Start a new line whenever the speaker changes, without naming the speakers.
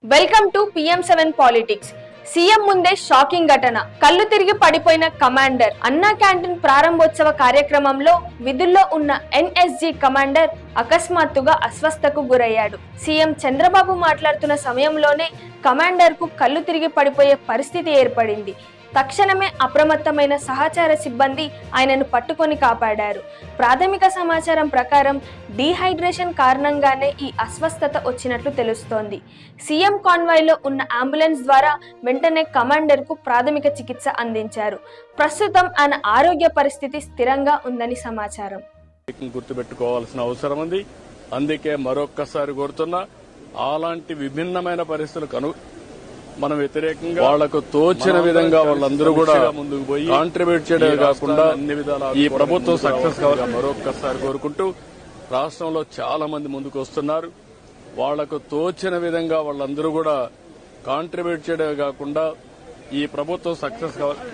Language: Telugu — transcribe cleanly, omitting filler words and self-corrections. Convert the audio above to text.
Welcome to PM7 politics. CM ముందే షాకింగ్ ఘటన. కళ్ళు తిరిగి పడిపోయిన కమాండర్. అన్నా క్యాంటీన్ ప్రారంభోత్సవ కార్యక్రమంలో విధుల్లో ఉన్న NSG కమాండర్ అకస్మాత్తుగా అస్వస్థతకు గురయ్యాడు. సీఎం చంద్రబాబు మాట్లాడుతున్న సమయంలోనే కమాండర్ కు కళ్ళు తిరిగి పడిపోయే పరిస్థితి ఏర్పడింది. తక్షణమే అప్రమత్తమైన సహచార సిబ్బంది ఆయనను పట్టుకొని కాపాడారు. ప్రాథమిక సమాచారం ప్రకారం డీహైడ్రేషన్ కారణంగానే ఈ అస్వస్థత వచ్చినట్లు తెలుస్తోంది. సీఎం కాన్వాయ్లో ఉన్న అంబులెన్స్ ద్వారా వెంటనే కమాండర్ కు ప్రాథమిక చికిత్స అందించారు. ప్రస్తుతం ఆయన ఆరోగ్య పరిస్థితి స్థిరంగా ఉందని సమాచారం.
గుర్తుపెట్టుకోవాల్సిన అవసరం ఉంది. అందుకే మరొక్కసారి కోరుతున్నా, అలాంటి విభిన్నమైన పరిస్థితులు మనం వ్యతిరేకంగా వాళ్లకు తోచిన విధంగా వాళ్ళందరూ కూడా ముందుకు పోయి కాంట్రిబ్యూట్ చేయడమే కాకుండా అన్ని విధాలా ఈ ప్రభుత్వం సక్సెస్ కావాలని మరొక్కసారి కోరుకుంటూ, రాష్ట్రంలో చాలా మంది ముందుకు వస్తున్నారు. వాళ్లకు తోచిన విధంగా వాళ్ళందరూ కూడా కాంట్రిబ్యూట్ చేయడమే కాకుండా ఈ ప్రభుత్వం సక్సెస్ కావాలి.